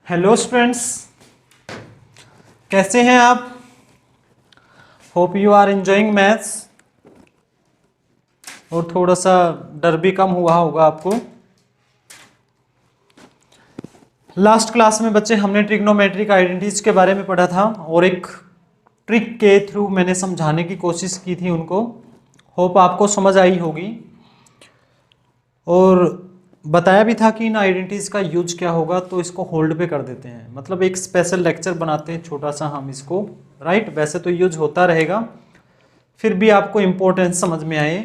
Hello students, कैसे हैं आप? Hope you are enjoying maths और थोड़ा सा डर भी कम हुआ होगा आपको। लास्ट क्लास में बच्चे हमने ट्रिग्नोमेट्रिक आइडेंटिटीज के बारे में पढ़ा था और एक ट्रिक के थ्रू मैंने समझाने की कोशिश की थी उनको। होप आपको समझ आई होगी और बताया भी था कि इन आइडेंटिटीज का यूज क्या होगा। तो इसको होल्ड पे कर देते हैं, मतलब एक स्पेशल लेक्चर बनाते हैं छोटा सा हम इसको, राइट। वैसे तो यूज होता रहेगा, फिर भी आपको इम्पोर्टेंस समझ में आए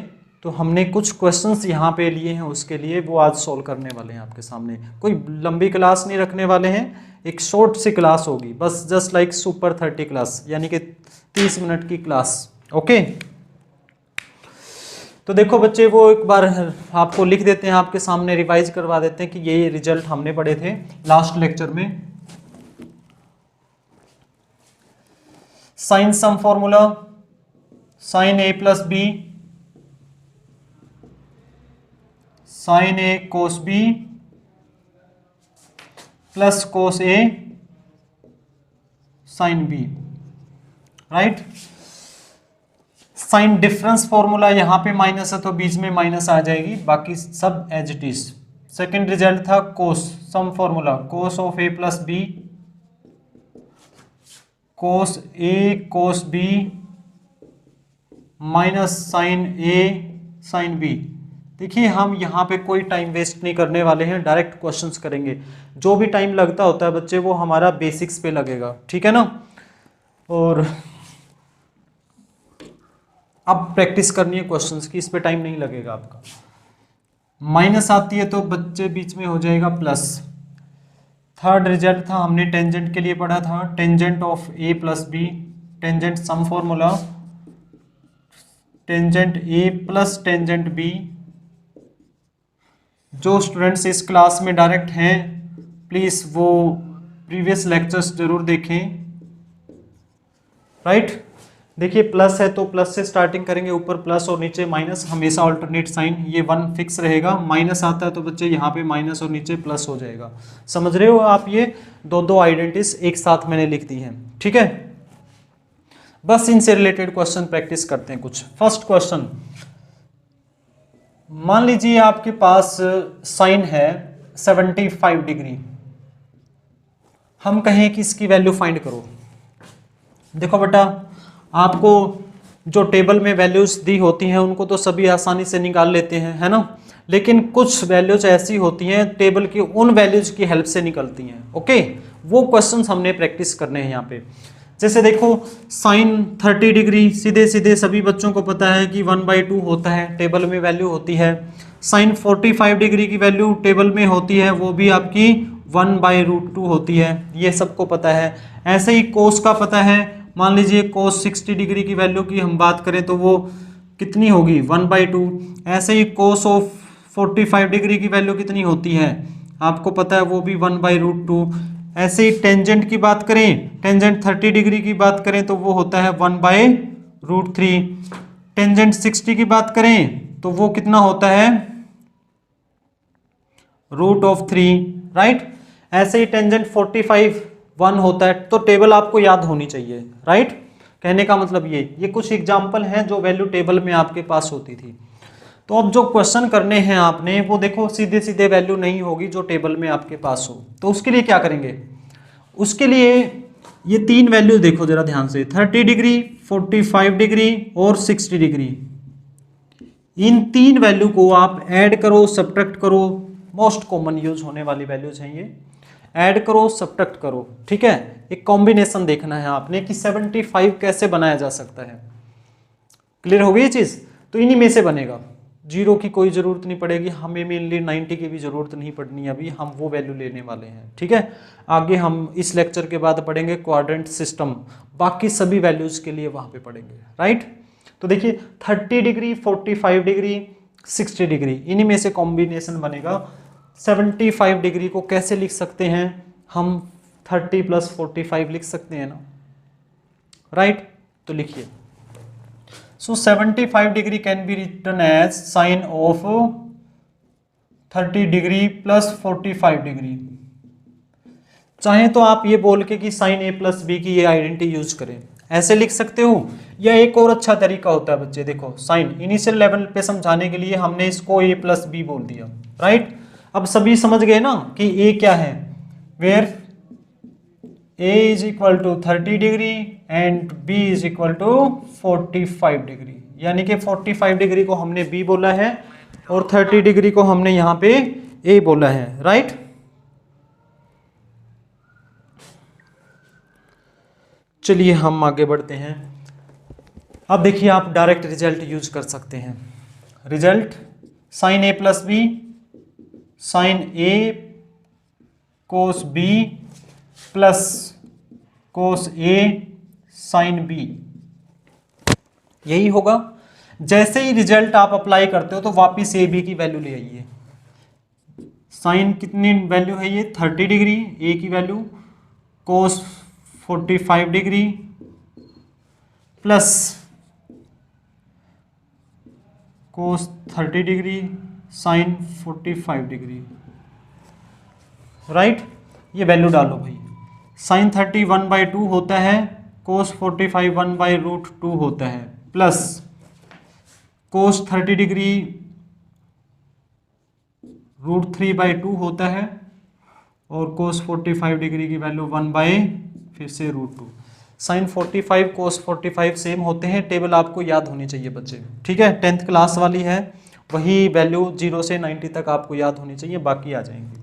तो हमने कुछ क्वेश्चंस यहाँ पे लिए हैं, उसके लिए वो आज सॉल्व करने वाले हैं आपके सामने। कोई लंबी क्लास नहीं रखने वाले हैं, एक शॉर्ट सी क्लास होगी बस, जस्ट लाइक सुपर 30 क्लास, यानी कि 30 मिनट की क्लास। ओके, तो देखो बच्चे, वो एक बार आपको लिख देते हैं आपके सामने, रिवाइज करवा देते हैं कि ये रिजल्ट हमने पढ़े थे लास्ट लेक्चर में। Sine sum formula, sine A plus B, sine A cos B plus cos A sine B, right. Sine difference formula, यहां पे माइनस है तो बीच में माइनस आ जाएगी, बाकी सब as it is. Second result था cos sum formula, cos of A plus B, cos A cos B minus sine A sine B. देखिए, हम यहाँ पे कोई टाइम वेस्ट नहीं करने वाले हैं, डायरेक्ट क्वेश्चंस करेंगे। जो भी टाइम लगता होता है बच्चे, वो हमारा बेसिक्स पे लगेगा, ठीक है ना। और अब प्रैक्टिस करनी है क्वेश्चंस की, इस पे टाइम नहीं लगेगा आपका। माइनस आती है तो बच्चे बीच में हो जाएगा प्लस। थर्ड रिजल्ट था, हमने टेंजेंट के लिए पढ़ा था, tangent of A plus b, tangent sum formula, tangent a plus tangent b. जो स्टूडेंट्स इस क्लास में डायरेक्ट हैं, प्लीज वो प्रीवियस लेक्चर्स जरूर देखें, राइट। देखिए, प्लस है तो प्लस से स्टार्टिंग करेंगे, ऊपर प्लस और नीचे माइनस, हमेशा ऑल्टरनेट साइन, ये वन फिक्स रहेगा। माइनस आता है तो बच्चे यहाँ पे माइनस और नीचे प्लस हो जाएगा। समझ रहे हो आप? ये दो आइडेंटिटीज एक साथ मैंने लिख दी हैं, ठीक है। बस इनसे रिलेटेड क्वेश्चन प्रैक्टिस करते हैं कुछ। फर्स्ट क्वेश्चन, मान लीजिए आपके पास साइन है 75 डिग्री, हम कहें कि इसकी वैल्यू फाइंड करो। देखो बेटा, आपको जो टेबल में वैल्यूज दी होती हैं उनको तो सभी आसानी से निकाल लेते हैं, है ना। लेकिन कुछ वैल्यूज ऐसी होती हैं टेबल की उन वैल्यूज की हेल्प से निकलती हैं। ओके, वो क्वेश्चंस हमने प्रैक्टिस करने हैं यहाँ पे। जैसे देखो, साइन 30 डिग्री सीधे सीधे सभी बच्चों को पता है कि 1/2 होता है, टेबल में वैल्यू होती है। साइन 45 डिग्री की वैल्यू टेबल में होती है, वो भी आपकी 1/√2 होती है, ये सबको पता है। ऐसे ही कोस का पता है, मान लीजिए कोस 60 डिग्री की वैल्यू की हम बात करें तो वो कितनी होगी, 1/2। ऐसे ही कोस ऑफ 45 डिग्री की वैल्यू कितनी होती है, आपको पता है, वो भी 1/√2। ऐसे ही टेंजेंट की बात करें, टेंजेंट 30 डिग्री की बात करें तो वो होता है 1/√3। टेंजेंट 60 की बात करें तो वो कितना होता है, √3, राइट। ऐसे ही टेंजेंट 45 1 होता है। तो टेबल आपको याद होनी चाहिए, राइट। कहने का मतलब ये कुछ एग्जाम्पल हैं जो वैल्यू टेबल में आपके पास होती थी। तो अब जो क्वेश्चन करने हैं आपने, वो देखो सीधे सीधे वैल्यू नहीं होगी जो टेबल में आपके पास हो। तो उसके लिए क्या करेंगे, उसके लिए ये तीन वैल्यू देखो जरा ध्यान से, 30 डिग्री, 45 डिग्री और 60 डिग्री। इन तीन वैल्यू को आप ऐड करो, सब्ट्रैक्ट करो। मोस्ट कॉमन यूज होने वाली वैल्यूज हैं ये। ऐड करो, सब्ट्रैक्ट करो, ठीक है। एक कॉम्बिनेशन देखना है आपने कि 75 कैसे बनाया जा सकता है। क्लियर हो गई ये चीज? तो इन्हीं में से बनेगा, जीरो की कोई जरूरत नहीं पड़ेगी हमें, मेनली 90 की भी जरूरत नहीं पड़नी, अभी हम वो वैल्यू लेने वाले हैं, ठीक है। आगे हम इस लेक्चर के बाद पढ़ेंगे क्वाड्रेंट सिस्टम, बाकी सभी वैल्यूज के लिए वहां पे पढ़ेंगे, राइट। तो देखिए, 30 डिग्री, 45 डिग्री, 60 डिग्री, इन्हीं में से कॉम्बिनेशन बनेगा। 75 डिग्री को कैसे लिख सकते हैं हम, 30 + 45 लिख सकते हैं ना, राइट। तो लिखिए, so 75 degree can be written as sine of 30 degree + 45 degree. चाहे तो आप ये बोल के कि साइन ए प्लस बी की ये आइडेंटिटी यूज करें, ऐसे लिख सकते हो, या एक और अच्छा तरीका होता है बच्चे, देखो साइन इनिशियल लेवल पे समझाने के लिए हमने इसको ए प्लस बी बोल दिया, राइट। अब सभी समझ गए ना कि ए क्या है, where A is equal to 30 degree and b is equal to 45 degree, यानी कि 45 डिग्री को हमने बी बोला है और 30 डिग्री को हमने यहाँ पे ए बोला है, राइट। चलिए हम आगे बढ़ते हैं। अब देखिए आप डायरेक्ट रिजल्ट यूज कर सकते हैं। Result sign A plus B, sine A cos B plus cos A sine B, यही होगा। जैसे ही रिजल्ट आप अप्लाई करते हो तो वापिस ए बी की वैल्यू ले आइए। साइन कितनी वैल्यू है ये 30 डिग्री, ए की वैल्यू कोस 45 डिग्री प्लस कोस 30 डिग्री साइन 45 डिग्री, राइट। ये वैल्यू डालो भाई। साइन 30 1/2 होता है, कोस 45 1/√2 होता है, प्लस कोस 30 डिग्री √3/2 होता है और कोस 45 डिग्री की वैल्यू 1/√2। साइन 45 कोस 45 सेम होते हैं, टेबल आपको याद होनी चाहिए बच्चे, ठीक है। 10th क्लास वाली है, वही वैल्यू 0 से 90 तक आपको याद होनी चाहिए, बाकी आ जाएंगे।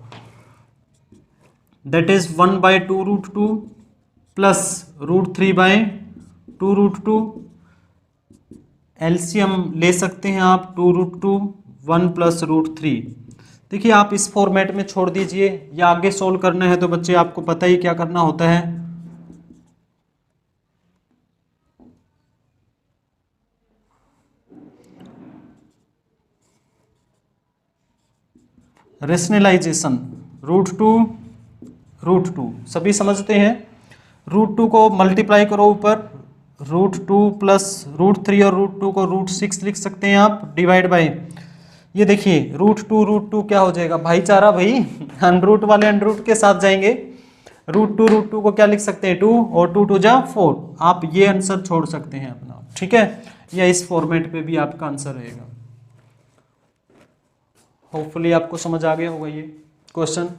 That is 1/2√2 plus √3/2√2। एलसीएम ले सकते हैं आप 2√2 1 प्लस √3। देखिए आप इस फॉर्मेट में छोड़ दीजिए, या आगे सोल्व करना है तो बच्चे आपको पता ही क्या करना होता है। रेशनलाइजेशन √2 सभी समझते हैं। √2 को मल्टीप्लाई करो ऊपर, √2 प्लस √3 और √2 को √6 लिख सकते हैं आप, डिवाइड बाय ये देखिए √2 क्या हो जाएगा, भाईचारा भाई, अनरूट वाले अनरूट के साथ जाएंगे। √2 को क्या लिख सकते हैं 2 और 2 2 जा 4। आप ये आंसर छोड़ सकते हैं अपना, ठीक है, या इस फॉर्मेट पे भी आपका आंसर रहेगा। होपफुली आपको समझ आ गया होगा ये क्वेश्चन।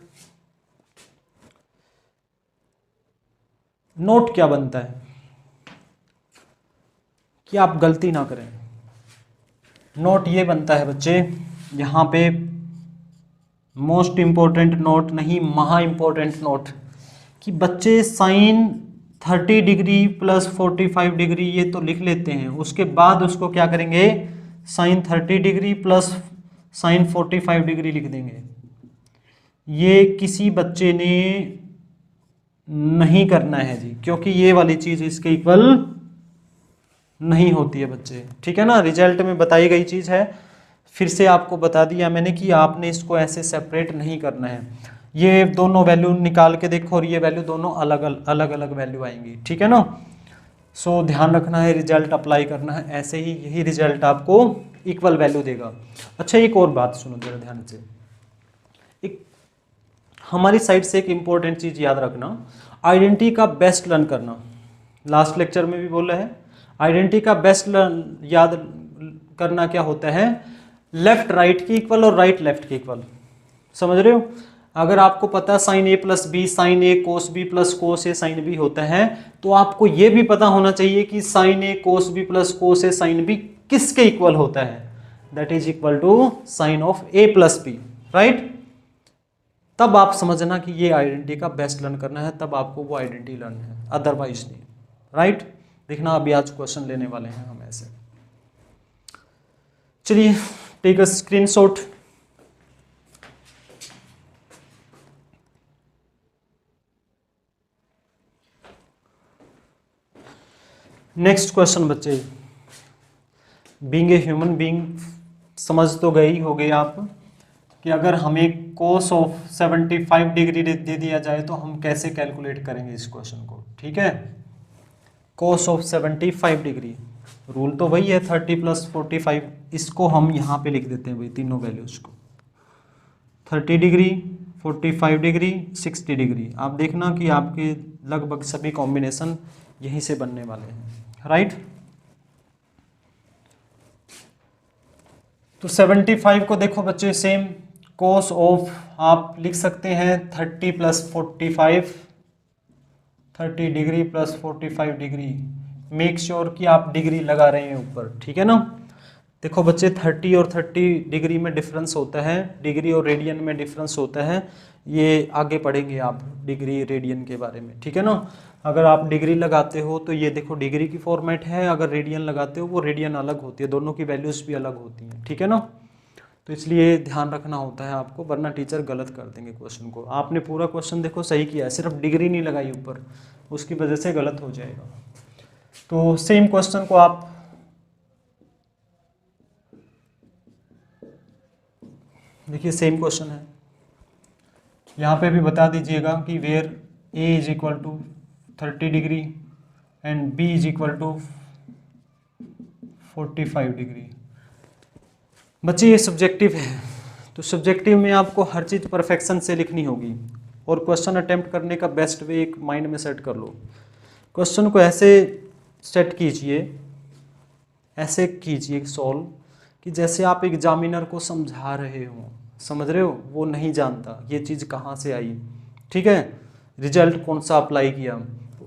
नोट क्या बनता है कि आप गलती ना करें। नोट ये बनता है बच्चे, यहाँ पे मोस्ट इंपॉर्टेंट नोट नहीं, महा इंपॉर्टेंट नोट, कि बच्चे साइन 30 डिग्री प्लस 45 डिग्री ये तो लिख लेते हैं, उसके बाद उसको क्या करेंगे, sine 30 degree plus sine 45 degree लिख देंगे। ये किसी बच्चे ने नहीं करना है जी, क्योंकि ये वाली चीज़ इसके इक्वल नहीं होती है बच्चे, ठीक है ना। रिजल्ट में बताई गई चीज़ है, फिर से आपको बता दिया मैंने कि आपने इसको ऐसे सेपरेट नहीं करना है। ये दोनों वैल्यू निकाल के देखो और ये वैल्यू दोनों अलग अलग वैल्यू आएंगी, ठीक है ना। सो ध्यान रखना है, रिजल्ट अप्लाई करना है ऐसे ही, यही रिजल्ट आपको इक्वल वैल्यू देगा। अच्छा एक और बात सुनो जरा ध्यान से, एक हमारी साइड से एक इम्पोर्टेंट चीज़ याद रखना, आइडेंटिटी का बेस्ट लर्न करना। लास्ट लेक्चर में भी बोला है, आइडेंटिटी का बेस्ट याद करना क्या होता है, लेफ्ट राइट के इक्वल और राइट लेफ्ट के इक्वल, समझ रहे हो। अगर आपको पता sign A plus B sine A cos B plus cos A sine B होता है, तो आपको यह भी पता होना चाहिए कि साइन ए कोस बी प्लस कोस ए साइन बी किसके इक्वल होता है, that is equal to sine of A plus b, right. तब आप समझना कि ये आइडेंटिटी का बेस्ट लर्न करना है, तब आपको वो आइडेंटिटी लर्न है, अदरवाइज नहीं, राइट। देखना अभी आज क्वेश्चन लेने वाले हैं हम ऐसे। चलिए take a screenshot. Next question बच्चे, बीइंग ए ह्यूमन बीइंग समझ तो गए ही होगे आप कि अगर हमें कोस ऑफ 75 डिग्री दे दिया जाए तो हम कैसे कैलकुलेट करेंगे इस क्वेश्चन को, ठीक है। कोस ऑफ 75 डिग्री, रूल तो वही है 30 प्लस 45, इसको हम यहाँ पे लिख देते हैं भाई, तीनों वैल्यूज को, 30 डिग्री 45 डिग्री, 60 डिग्री। आप देखना कि आपके लगभग सभी कॉम्बिनेशन यहीं से बनने वाले हैं, राइट। तो 75 को देखो बच्चे सेम कोस ऑफ आप लिख सकते हैं 30 plus 45, 30 degree plus 45 degree. Make sure कि आप डिग्री लगा रहे हैं ऊपर, ठीक है ना। देखो बच्चे 30 और 30 डिग्री में डिफरेंस होता है, डिग्री और रेडियन में डिफरेंस होता है, ये आगे पढ़ेंगे आप डिग्री रेडियन के बारे में, ठीक है ना। अगर आप डिग्री लगाते हो तो ये देखो डिग्री की फॉर्मेट है, अगर रेडियन लगाते हो वो रेडियन अलग होती है, दोनों की वैल्यूज भी अलग होती हैं, ठीक है ना। तो इसलिए ध्यान रखना होता है आपको, वरना टीचर गलत कर देंगे क्वेश्चन को। आपने पूरा क्वेश्चन देखो सही किया है, सिर्फ डिग्री नहीं लगाई ऊपर, उसकी वजह से गलत हो जाएगा। तो सेम क्वेश्चन को आप देखिए, सेम क्वेश्चन है, यहाँ पे भी बता दीजिएगा कि where a is equal to 30 degree and b is equal to 45 degree. बच्चे ये सब्जेक्टिव है, तो सब्जेक्टिव में आपको हर चीज़ परफेक्शन से लिखनी होगी, और क्वेश्चन अटेम्प्ट करने का बेस्ट वे एक माइंड में सेट कर लो। क्वेश्चन को ऐसे सेट कीजिए, ऐसे कीजिए सॉल्व कि जैसे आप एग्जामिनर को समझा रहे हो, समझ रहे हो, वो नहीं जानता ये चीज़ कहाँ से आई, ठीक है, रिजल्ट कौन सा अप्लाई किया।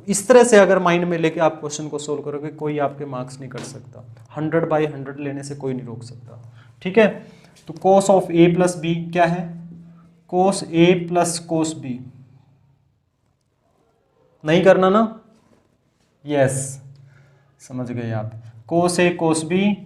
इस तरह से अगर माइंड में लेके आप क्वेश्चन को सोल्व करोगे, कोई आपके मार्क्स नहीं कर सकता, 100/100 लेने से कोई नहीं रोक सकता, ठीक है। तो cos of a plus b क्या है, cos a plus cos b, नहीं करना ना, यस समझ गए आप, cos a cos B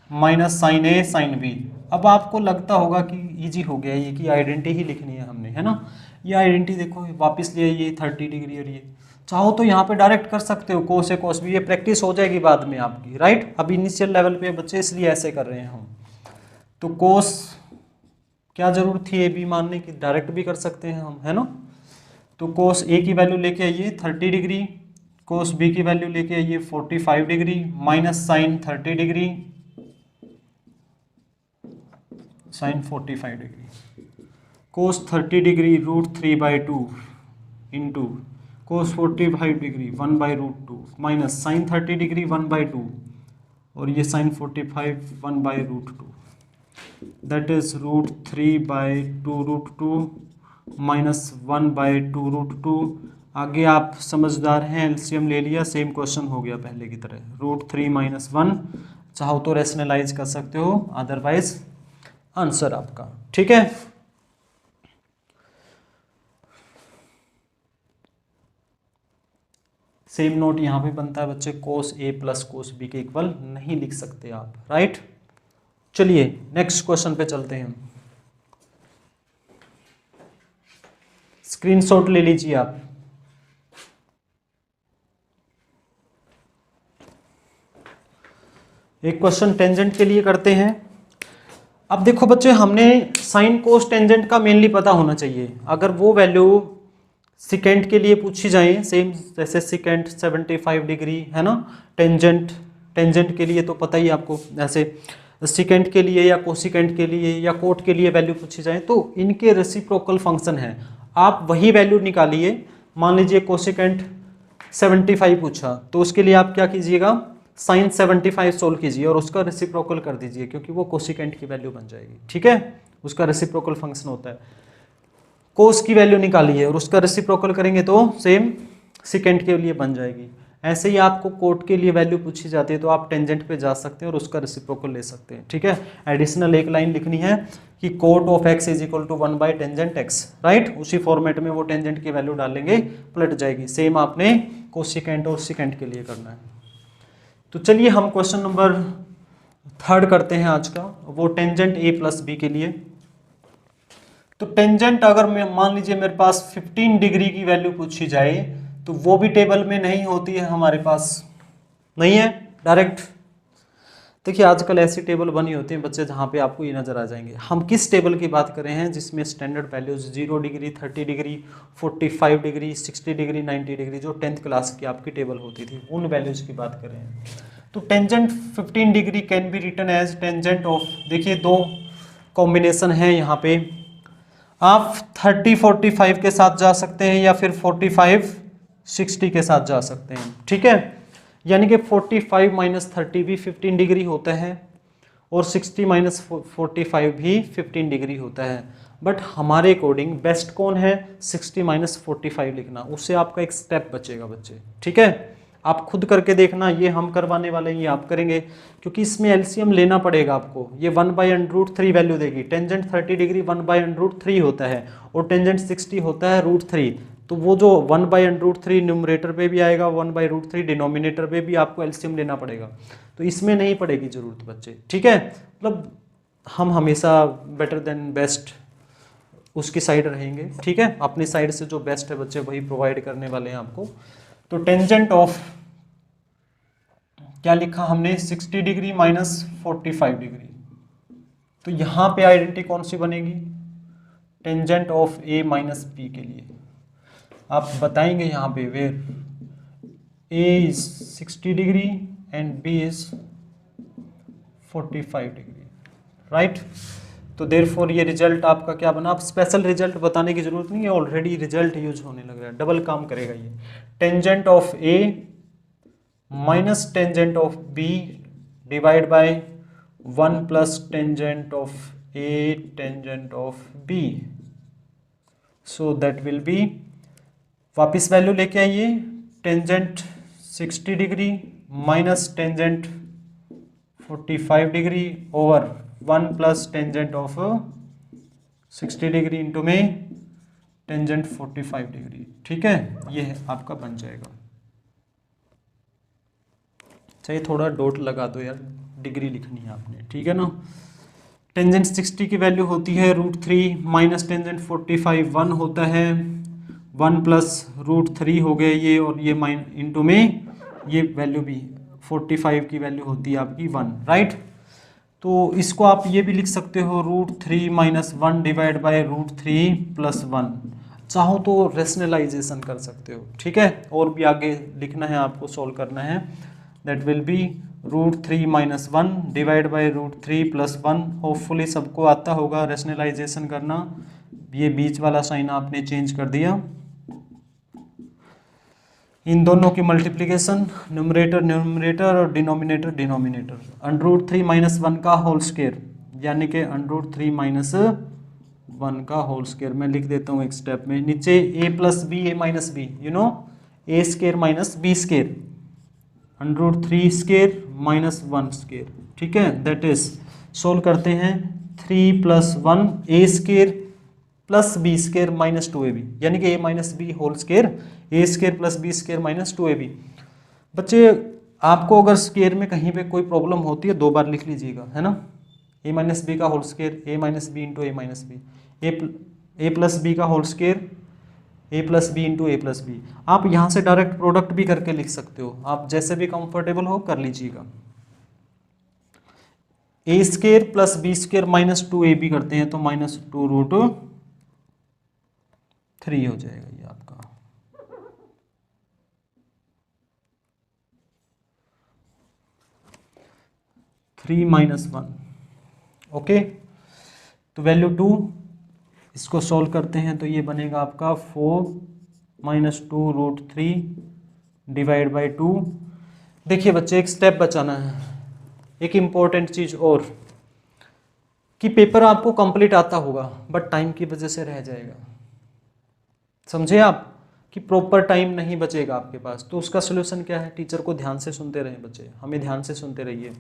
minus sine A sine b. अब आपको लगता होगा कि इजी हो गया, ये कि आइडेंटिटी ही लिखनी है हमने, है ना। ये आइडेंटिटी देखो वापस ले आइए 30 डिग्री, और ये चाहो तो यहाँ पे डायरेक्ट कर सकते हो कोस ए कोस बी, ये प्रैक्टिस हो जाएगी बाद में आपकी, राइट। अब इनिशियल लेवल पे बच्चे इसलिए ऐसे कर रहे हैं हम। तो कोस क्या जरूरत थी ए बी मानने की, डायरेक्ट भी कर सकते हैं हम, है ना। तो कोस ए की वैल्यू लेके आइए 30 डिग्री, कोस बी की वैल्यू लेके आइए 45 degree, minus sine 30 degree sine 45 degree, cos 30 degree √3/2 into cos 45 degree 1/√2 minus sine 30 degree 1/2 और ये साइन 45 1/√2, दैट इज √3/2√2 माइनस 1/2√2। आगे आप समझदार हैं, एलसीएम ले लिया, सेम क्वेश्चन हो गया पहले की तरह, √3 - 1, चाहो तो रेशनलाइज कर सकते हो, अदरवाइज आंसर आपका, ठीक है। सेम नोट यहां पे बनता है बच्चे, कोस ए प्लस कोस बी के इक्वल नहीं लिख सकते आप, राइट। चलिए नेक्स्ट क्वेश्चन पे चलते हैं, स्क्रीनशॉट ले लीजिए आप। एक क्वेश्चन टेंजेंट के लिए करते हैं। अब देखो बच्चे, हमने साइन कोस टेंजेंट का मेनली पता होना चाहिए, अगर वो वैल्यू सिकेंट के लिए पूछी जाए, सेम जैसे सिकेंट 75 डिग्री है ना, टेंजेंट के लिए तो पता ही आपको, ऐसे सिकेंट के लिए या कोसिकेंट के लिए या कोट के लिए वैल्यू पूछी जाए तो इनके रेसिप्रोकल फंक्शन है, आप वही वैल्यू निकालिए। मान लीजिए कोसिकेंट 75 पूछा, तो उसके लिए आप क्या कीजिएगा, साइन 75 सोल्व कीजिए और उसका रेसिप्रोकल कर दीजिए, क्योंकि वो कोसिकेंट की वैल्यू बन जाएगी, ठीक है, उसका रेसिप्रोकल फंक्शन होता है। कोस की वैल्यू निकालिए और उसका रेसिप्रोकल करेंगे तो सेम सिकेंट के लिए बन जाएगी। ऐसे ही आपको कोट के लिए वैल्यू पूछी जाती है तो आप टेंजेंट पे जा सकते हैं और उसका रेसिप्रोकल ले सकते हैं, ठीक है। एडिशनल एक लाइन लिखनी है कि cot of x is equal to 1/टेंजेंट x, राइट, उसी फॉर्मेट में वो टेंजेंट की वैल्यू डालेंगे, पलट जाएगी। सेम आपने कोसिकेंट और सिकेंट के लिए करना है। तो चलिए हम क्वेश्चन नंबर 3 करते हैं आज का, वो टेंजेंट a प्लस बी के लिए। तो टेंजेंट अगर मैं मान लीजिए मेरे पास 15 डिग्री की वैल्यू पूछी जाए तो वो भी टेबल में नहीं होती है, हमारे पास नहीं है डायरेक्ट। देखिए आजकल ऐसी टेबल बनी होती है बच्चे जहाँ पे आपको ये नजर आ जाएंगे। हम किस टेबल की बात कर रहे हैं जिसमें standard values 0 degree, 30 degree, 45 degree, 60 degree, 90 degree, जो 10th क्लास की आपकी टेबल होती थी, उन वैल्यूज की बात कर रहे हैं। तो tangent 15 degree can be written as tangent of, देखिए दो कॉम्बिनेशन है यहाँ पे, आप 30-45 के साथ जा सकते हैं या फिर 45-60 के साथ जा सकते हैं, ठीक है। यानी कि 45 माइनस 30 भी 15 डिग्री होता है और 60 माइनस 45 भी 15 डिग्री होता है। बट हमारे अकॉर्डिंग बेस्ट कौन है, 60 माइनस 45 लिखना, उससे आपका एक स्टेप बचेगा बच्चे, ठीक है। आप खुद करके देखना, ये हम करवाने वाले हैं, ये आप करेंगे, क्योंकि इसमें एलसीएम लेना पड़ेगा आपको। ये 1/√3 वैल्यू देगी। टेंजेंट 30 डिग्री 1/√3 होता है और टेंजेंट 60 होता है √3। तो वो जो 1/√3 न्यूमरेटर पे भी आएगा, 1/√3 डिनोमिनेटर पे भी आपको एलसीएम लेना पड़ेगा। तो इसमें नहीं पड़ेगी जरूरत बच्चे, ठीक है। मतलब हम हमेशा बेटर देन बेस्ट उसकी साइड रहेंगे, ठीक है। अपनी साइड से जो बेस्ट है बच्चे वही प्रोवाइड करने वाले हैं आपको। तो टेंजेंट ऑफ क्या लिखा हमने, 60 डिग्री माइनस 45 डिग्री। तो यहां पे आइडेंटिटी कौन सी बनेगी, tangent of A minus b के लिए आप बताएंगे यहां पे where A is 60 degree and b is 45 degree, right. तो देयरफॉर ये रिजल्ट आपका क्या बना। आप स्पेशल रिजल्ट बताने की जरूरत नहीं है, ऑलरेडी रिजल्ट यूज होने लग रहा है, डबल काम करेगा ये। Tangent of A minus tangent of B divide by 1 plus tangent of A tangent of B. So that will be, वापिस वैल्यू लेके आइए, tangent 60 degree minus tangent 45 degree over 1 plus tangent of 60 degree into में tangent 45 degree, ठीक है। ये आपका बन जाएगा। चाहिए थोड़ा डॉट लगा दो यार, डिग्री लिखनी है आपने, ठीक है ना। टेंजेंट 60 की वैल्यू होती है √3 माइनस टेंजेंट 45 1 होता है, 1 प्लस √3 हो गए ये, और ये इंटू में ये वैल्यू भी 45 की वैल्यू होती है आपकी 1, राइट। तो इसको आप ये भी लिख सकते हो √3 माइनस 1 डिवाइड बाय √3 प्लस 1। चाहो तो रेशनलाइजेशन कर सकते हो, ठीक है। और भी आगे लिखना है आपको, सोल्व करना है। That will B √3 minus 1 divide by √3 plus 1। Hopefully सबको आता होगा रेशनलाइजेशन करना। ये बीच वाला साइन आपने चेंज कर दिया। इन दोनों की मल्टीप्लिकेशन, न्यूमरेटर न्यूमरेटर और डिनोमिनेटर डिनोमिनेटर। √3 माइनस 1 का होल स्क्वायर, यानी कि √3 माइनस 1 का होल स्क्वायर। मैं लिख देता हूँ एक स्टेप में, नीचे a plus B A minus B, you know A square minus B square, √3 square minus 1 square, ठीक है। दैट इज, सोल्व करते हैं, 3 plus 1 A square plus B square minus 2ab, यानी कि a minus B whole square, A square plus B square minus 2ab। बच्चे आपको अगर square में कहीं पे कोई प्रॉब्लम होती है 2 बार लिख लीजिएगा, है ना। a माइनस बी का whole square, a minus B into A minus B, A plus B का whole square, A plus B into A plus B. आप यहाँ से डायरेक्ट प्रोडक्ट भी करके लिख सकते हो, आप जैसे भी कंफर्टेबल हो कर लीजिएगा। A square plus B square minus 2ab करते हैं तो माइनस 2√3 हो जाएगा ये आपका। Three minus 1, okay. तो वैल्यू 2, इसको सॉल्व करते हैं तो ये बनेगा आपका 4 माइनस 2√3 डिवाइड बाई 2। देखिए बच्चे एक स्टेप बचाना है, एक इम्पॉर्टेंट चीज़ और, कि पेपर आपको कंप्लीट आता होगा बट टाइम की वजह से रह जाएगा, समझे आप, कि प्रॉपर टाइम नहीं बचेगा आपके पास। तो उसका सोल्यूशन क्या है, टीचर को ध्यान से सुनते रहें बच्चे, हमें ध्यान से सुनते रहिए।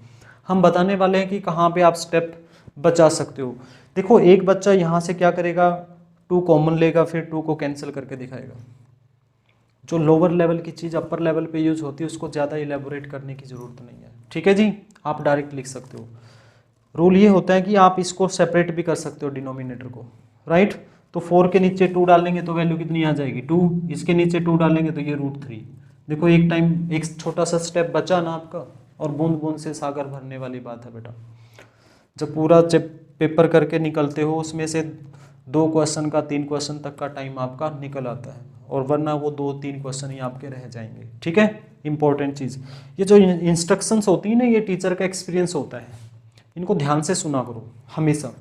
हम बताने वाले हैं कि कहाँ पे आप स्टेप बचा सकते हो। देखो एक बच्चा यहाँ से क्या करेगा, 2 कॉमन लेगा, फिर 2 को कैंसिल करके दिखाएगा। जो लोअर लेवल की चीज़ अपर लेवल पे यूज होती है उसको ज़्यादा इलेबोरेट करने की ज़रूरत नहीं है, ठीक है जी। आप डायरेक्ट लिख सकते हो। रूल ये होता है कि आप इसको सेपरेट भी कर सकते हो डिनोमिनेटर को, राइट। तो 4 के नीचे 2 डालेंगे तो वैल्यू कितनी आ जाएगी 2, इसके नीचे 2 डालेंगे तो ये √3। देखो एक टाइम एक छोटा सा स्टेप बचा ना आपका, और बूंद बूंद से सागर भरने वाली बात है बेटा। जब पूरा पेपर करके निकलते हो उसमें से 2 क्वेश्चन का 3 क्वेश्चन तक का टाइम आपका निकल आता है, और वरना वो 2-3 क्वेश्चन ही आपके रह जाएंगे, ठीक है। इंपॉर्टेंट चीज़, ये जो इंस्ट्रक्शंस होती है ना, ये टीचर का एक्सपीरियंस होता है, इनको ध्यान से सुना करो हमेशा।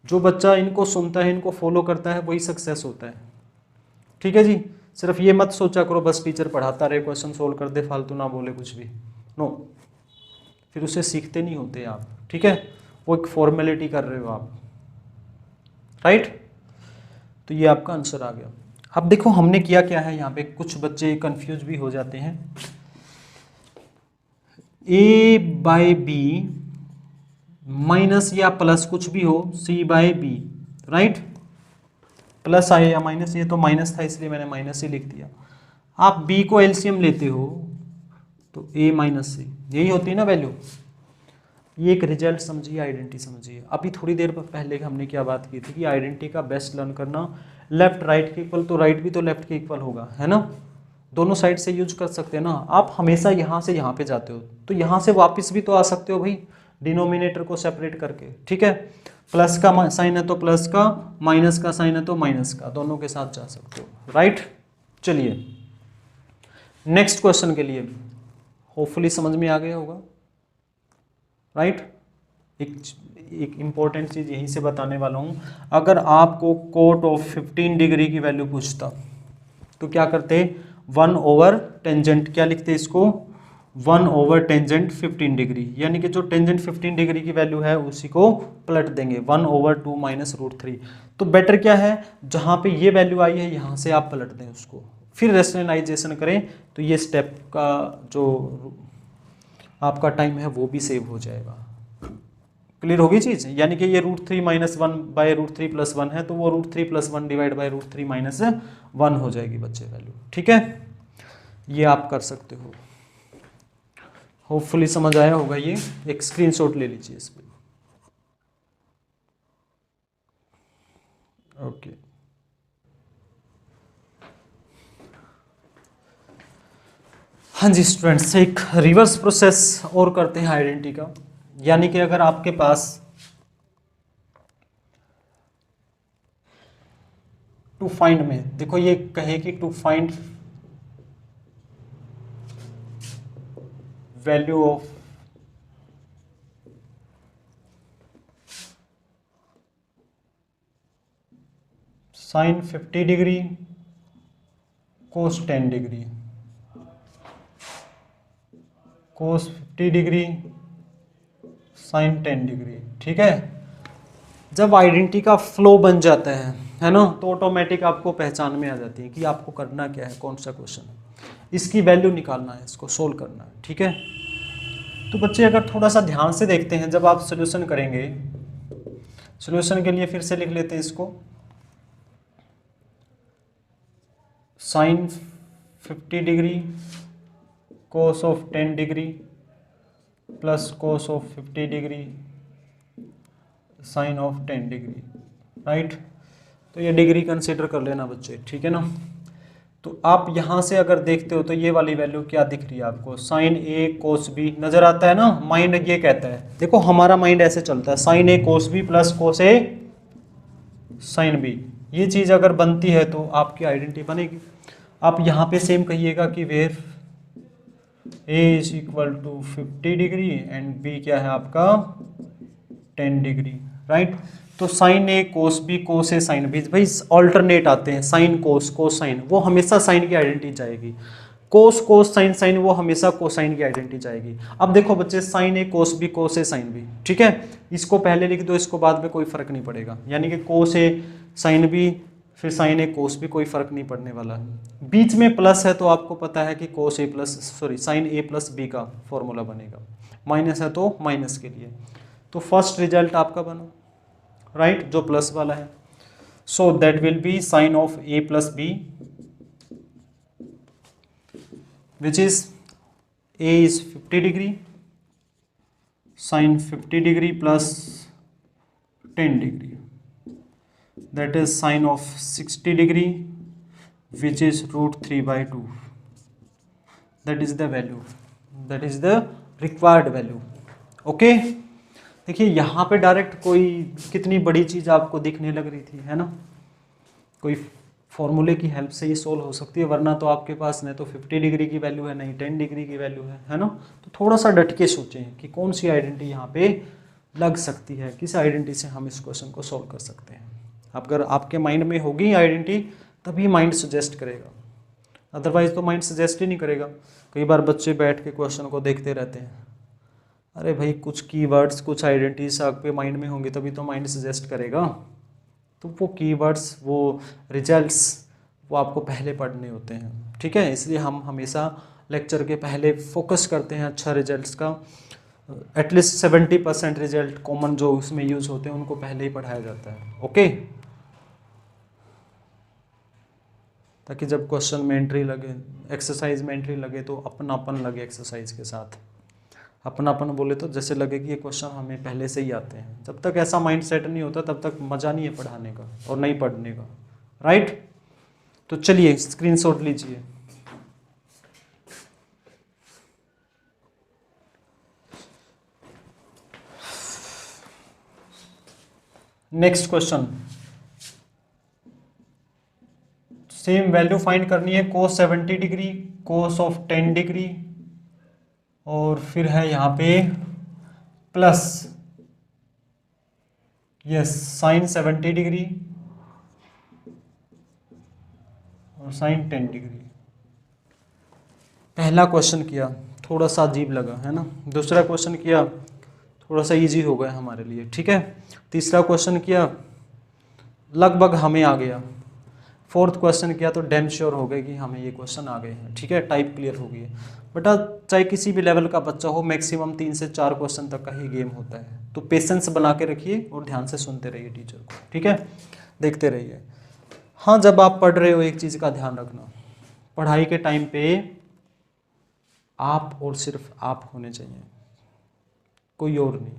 जो बच्चा इनको सुनता है, इनको फॉलो करता है, वही सक्सेस होता है। ठीक है जी, सिर्फ ये मत सोचा करो बस टीचर पढ़ाता रहे, क्वेश्चन सोल्व कर दे, फालतू ना बोले कुछ भी, नो, फिर उसे सीखते नहीं होते आप। ठीक है, वो एक फॉर्मेलिटी कर रहे हो आप, राइट। तो ये आपका आंसर आ गया। अब देखो हमने किया क्या है यहाँ पे, कुछ बच्चे कंफ्यूज भी हो जाते हैं। ए बाय बी माइनस या प्लस कुछ भी हो, सी बाय बी, राइट। प्लस आए या माइनस, ये तो माइनस था इसलिए मैंने माइनस ही लिख दिया। आप बी को एलसीएम लेते हो तो ए माइनस सी, यही होती है ना वैल्यू। ये एक रिजल्ट समझिए, आइडेंटिटी समझिए। अभी थोड़ी देर पहले हमने क्या बात की थी कि आइडेंटिटी का बेस्ट लर्न करना, लेफ्ट राइट के इक्वल, तो राइट भी तो लेफ्ट के इक्वल होगा, है ना। दोनों साइड से यूज कर सकते हैं ना। आप हमेशा यहाँ से यहाँ पे जाते हो तो यहाँ से वापस भी तो आ सकते हो भाई, डिनोमिनेटर को सेपरेट करके। ठीक है, प्लस का साइन है तो प्लस का, माइनस का साइन है तो माइनस का, दोनों के साथ जा सकते हो, राइट। चलिए नेक्स्ट क्वेश्चन के लिए, होपफुली समझ में आ गया होगा, राइट। एक इंपॉर्टेंट चीज यहीं से बताने वाला हूं। अगर आपको कोट ऑफ 15 डिग्री की वैल्यू पूछता तो क्या करते, 1 ओवर टेंजेंट, क्या लिखते इसको, 1 ओवर टेंजेंट 15 डिग्री, यानी कि जो टेंजेंट 15 डिग्री की वैल्यू है उसी को पलट देंगे, 1 ओवर 2 माइनस रूट 3। तो बेटर क्या है, जहां पे ये वैल्यू आई है यहां से आप पलट दें उसको, फिर रेशनलाइजेशन करें, तो ये स्टेप का जो आपका टाइम है वो भी सेव हो जाएगा। क्लियर होगी चीज, यानी कि ये √3 माइनस 1 बाय √3 प्लस 1 है, तो वो √3 प्लस 1 डिवाइड बाय √3 माइनस 1 हो जाएगी बच्चे वैल्यू। ठीक है, ये आप कर सकते हो। होपफुली समझ आया होगा। ये एक स्क्रीनशॉट ले लीजिए इस पर। ओके, हाँ जी स्टूडेंट्स, एक रिवर्स प्रोसेस और करते हैं आइडेंटिटी का। यानी कि अगर आपके पास टू फाइंड में, देखो ये कहे कि to find value of sine 50 degree cos 10 degree, cos 50 degree sine 10 degree. ठीक है, जब आइडेंटिटी का फ्लो बन जाता है ना, तो ऑटोमेटिक आपको पहचान में आ जाती है कि आपको करना क्या है, कौन सा क्वेश्चन है, इसकी वैल्यू निकालना है, इसको सोल्व करना है। ठीक है, तो बच्चे अगर थोड़ा सा ध्यान से देखते हैं, जब आप सोल्यूशन करेंगे, सोल्यूशन के लिए फिर से लिख लेते हैं इसको, sine 50 degree cos of 10 degree plus cos of 50 degree sine of 10 degree, right. तो ये डिग्री कंसिडर कर लेना बच्चे, ठीक है ना। तो आप यहाँ से अगर देखते हो तो ये वाली वैल्यू क्या दिख रही है आपको, साइन ए कोस बी नजर आता है ना। माइंड ये कहता है, देखो हमारा माइंड ऐसे चलता है, साइन ए कोस बी प्लस कोस ए साइन बी। ये चीज अगर बनती है तो आपकी आइडेंटिटी बनेगी। आप यहाँ पे सेम कहिएगा कि where A is equal to 50 degree and B क्या है आपका 10 डिग्री, राइट। तो साइन ए कोस बी कोस ए साइन बी, भाई ऑल्टरनेट आते हैं, साइन कोस कोस साइन, वो हमेशा साइन की आइडेंटिटी जाएगी। कोस कोस साइन साइन, वो हमेशा कोसाइन की आइडेंटिटी जाएगी। अब देखो बच्चे, साइन ए कोस बी कोस ए साइन बी, ठीक है, इसको पहले लिख दो, इसको बाद में कोई फर्क नहीं पड़ेगा। यानी कि कोस ए साइन बी फिर साइन ए कोस बी, कोई फर्क नहीं पड़ने वाला है। बीच में प्लस है तो आपको पता है कि कोस ए plus sorry sine A plus B का फॉर्मूला बनेगा, माइनस है तो माइनस के लिए। तो फर्स्ट रिजल्ट आपका बना, राइट, जो प्लस वाला है। So that will be sine of A plus B which is a is 50 degree sin 50 degree plus 10 degree, that is sin of 60 degree which is √3 by 2, that is the value, that is the required value. Okay, देखिए यहाँ पे direct कोई कितनी बड़ी चीज़ आपको दिखने लग रही थी, है ना। कोई फॉर्मूले की हेल्प से ही सोल्व हो सकती है, वरना तो आपके पास नहीं तो 50 डिग्री की वैल्यू है, नहीं 10 डिग्री की वैल्यू है ना। तो थोड़ा सा डट के सोचें कि कौन सी आइडेंटिटी यहाँ पे लग सकती है, किस आइडेंटिटी से हम इस क्वेश्चन को सॉल्व कर सकते हैं। अगर आपके माइंड में होगी आइडेंटिटी तभी माइंड सजेस्ट करेगा, अदरवाइज तो माइंड सजेस्ट ही नहीं करेगा। कई बार बच्चे बैठ के क्वेश्चन को देखते रहते हैं, अरे भाई कुछ कीवर्ड्स कुछ आइडेंटिटीज आपके माइंड में होंगी तभी तो माइंड सजेस्ट करेगा। तो वो कीवर्ड्स वो रिजल्ट्स वो आपको पहले पढ़ने होते हैं, ठीक है। इसलिए हम हमेशा लेक्चर के पहले फोकस करते हैं अच्छा रिजल्ट्स का, एटलीस्ट 70% रिजल्ट कॉमन जो उसमें यूज होते हैं उनको पहले ही पढ़ाया जाता है, ओके। ताकि जब क्वेश्चन में एंट्री लगे, एक्सरसाइज में एंट्री लगे तो अपनापन लगे एक्सरसाइज के साथ। अपनापन बोले तो जैसे लगे कि ये क्वेश्चन हमें पहले से ही आते हैं। जब तक ऐसा माइंड सेट नहीं होता तब तक मज़ा नहीं है पढ़ाने का और नहीं पढ़ने का, राइट। तो चलिए स्क्रीनशॉट लीजिए। Next question, same value find करनी है, कोस 70 डिग्री, कोस ऑफ 10 डिग्री, और फिर है यहाँ पे प्लस यस साइन 70 डिग्री और साइन 10 डिग्री। पहला क्वेश्चन किया थोड़ा सा अजीब लगा है ना, दूसरा क्वेश्चन किया थोड़ा सा इजी हो गया हमारे लिए, ठीक है। तीसरा क्वेश्चन किया लगभग हमें आ गया, फोर्थ क्वेश्चन किया तो डैम श्योर हो गए कि हमें ये क्वेश्चन आ गए हैं, ठीक है। टाइप क्लियर हो गई है। बेटा चाहे किसी भी लेवल का बच्चा हो, मैक्सिमम 3 से 4 क्वेश्चन तक का ही गेम होता है, तो पेशेंस बना के रखिए और ध्यान से सुनते रहिए टीचर को, ठीक है, देखते रहिए। हाँ जब आप पढ़ रहे हो एक चीज़ का ध्यान रखना, पढ़ाई के टाइम पे आप और सिर्फ आप होने चाहिए, कोई और नहीं।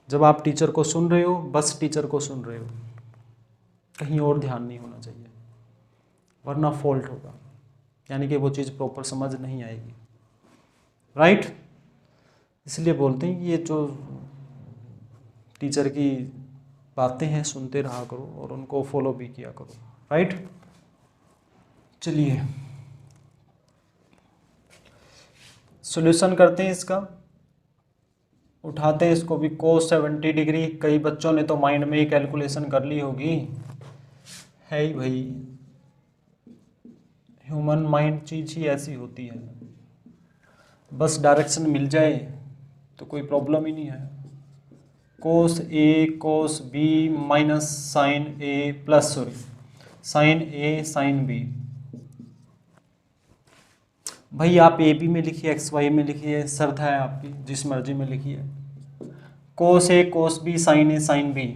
जब आप टीचर को सुन रहे हो बस टीचर को सुन रहे हो, कहीं और ध्यान नहीं होना चाहिए, वरना फॉल्ट होगा, यानी कि वो चीज़ प्रॉपर समझ नहीं आएगी, राइट। इसलिए बोलते हैं कि ये जो टीचर की बातें हैं सुनते रहा करो और उनको फॉलो भी किया करो, राइट। चलिए सॉल्यूशन करते हैं इसका, उठाते हैं इसको भी। कोस 70 डिग्री, कई बच्चों ने तो माइंड में ही कैलकुलेशन कर ली होगी, है ही भाई, ह्यूमन माइंड चीज ही ऐसी होती है, बस डायरेक्शन मिल जाए तो कोई प्रॉब्लम ही नहीं है। कोस A cos B minus sine A plus sorry sine A sine B. भाई आप ए बी में लिखिए, एक्स वाई में लिखिए, श्रद्धा है आपकी, जिस मर्जी में लिखिए। कोस A cos B sine A sine B,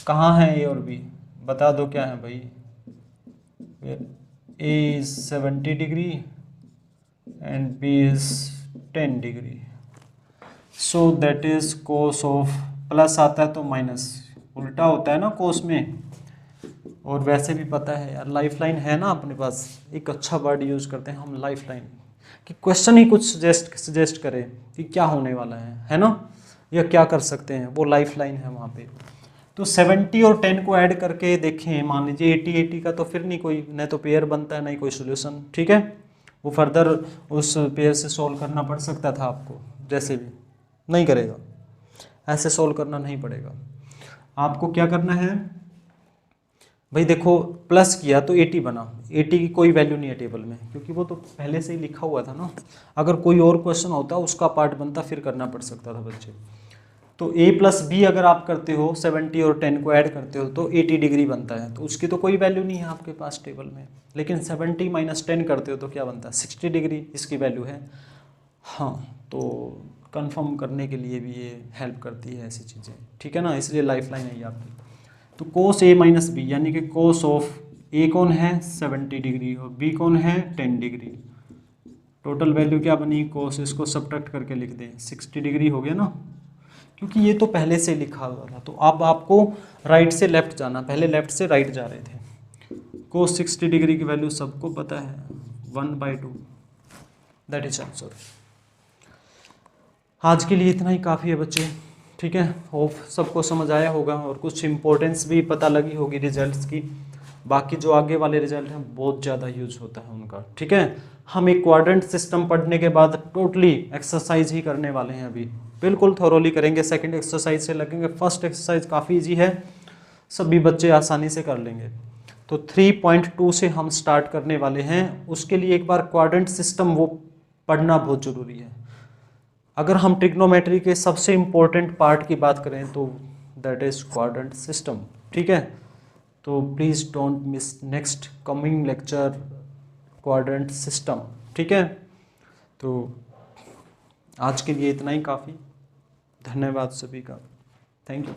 कहाँ है ए और बी बता दो क्या है भाई। A is 70 degree and B is 10 degree, so that is cos of, plus आता है तो माइनस, उल्टा होता है ना कोस में। और वैसे भी पता है यार लाइफ लाइन है ना अपने पास, एक अच्छा वर्ड यूज करते हैं हम लाइफ लाइन, कि क्वेश्चन ही कुछ सजेस्ट करे कि क्या होने वाला है ना, या क्या कर सकते हैं, वो लाइफ लाइन है वहाँ पे। तो 70 और 10 को ऐड करके देखें, मान लीजिए 80 का, तो फिर नहीं कोई, नहीं तो पेयर बनता है नहीं कोई सोल्यूशन, ठीक है। वो फर्दर उस पेयर से सॉल्व करना पड़ सकता था आपको, जैसे भी नहीं करेगा, ऐसे सॉल्व करना नहीं पड़ेगा। आपको क्या करना है भाई, देखो प्लस किया तो 80 बना, 80 की कोई वैल्यू नहीं है टेबल में, क्योंकि वो तो पहले से ही लिखा हुआ था ना। अगर कोई और क्वेश्चन होता उसका पार्ट बनता फिर करना पड़ सकता था बच्चे। तो a प्लस बी अगर आप करते हो 70 और 10 को ऐड करते हो तो 80 डिग्री बनता है, तो उसकी तो कोई वैल्यू नहीं है आपके पास टेबल में। लेकिन 70 माइनस 10 करते हो तो क्या बनता है, 60 डिग्री इसकी वैल्यू है। हाँ तो कंफर्म करने के लिए भी ये हेल्प करती है ऐसी चीज़ें, ठीक है ना, इसलिए लाइफ लाइन है ये आपकी। तो कोस ए माइनस बी, यानी कि कोस ऑफ ए कौन है 70 डिग्री और बी कौन है 10 डिग्री, टोटल वैल्यू क्या बनी कोस, इसको सब्ट्रैक्ट करके लिख दें 60 डिग्री हो गया ना, क्योंकि ये तो पहले से लिखा हुआ था। तो अब आपको राइट से लेफ्ट जाना, पहले लेफ्ट से राइट जा रहे थे। कोस 60 डिग्री की वैल्यू सबको पता है 1/2, दैट इज आंसर। आज के लिए इतना ही काफ़ी है बच्चे, ठीक है। होप सबको समझ आया होगा और कुछ इंपॉर्टेंस भी पता लगी होगी रिजल्ट्स की। बाकी जो आगे वाले रिजल्ट हैं बहुत ज़्यादा यूज होता है उनका। ठीक है, हम एक क्वाड्रेंट सिस्टम पढ़ने के बाद टोटली एक्सरसाइज ही करने वाले हैं अभी, बिल्कुल थोरोली करेंगे। सेकंड एक्सरसाइज से लगेंगे, फर्स्ट एक्सरसाइज काफ़ी इजी है, सभी बच्चे आसानी से कर लेंगे। तो 3.2 से हम स्टार्ट करने वाले हैं। उसके लिए एक बार क्वाड्रेंट सिस्टम वो पढ़ना बहुत ज़रूरी है। अगर हम ट्रिग्नोमेट्री के सबसे इम्पोर्टेंट पार्ट की बात करें तो दैट इज़ क्वाड्रेंट सिस्टम। ठीक है, तो please don't miss next coming lecture quadrant system. ठीक है, तो आज के लिए इतना ही काफ़ी। धन्यवाद सभी का, थैंक यू।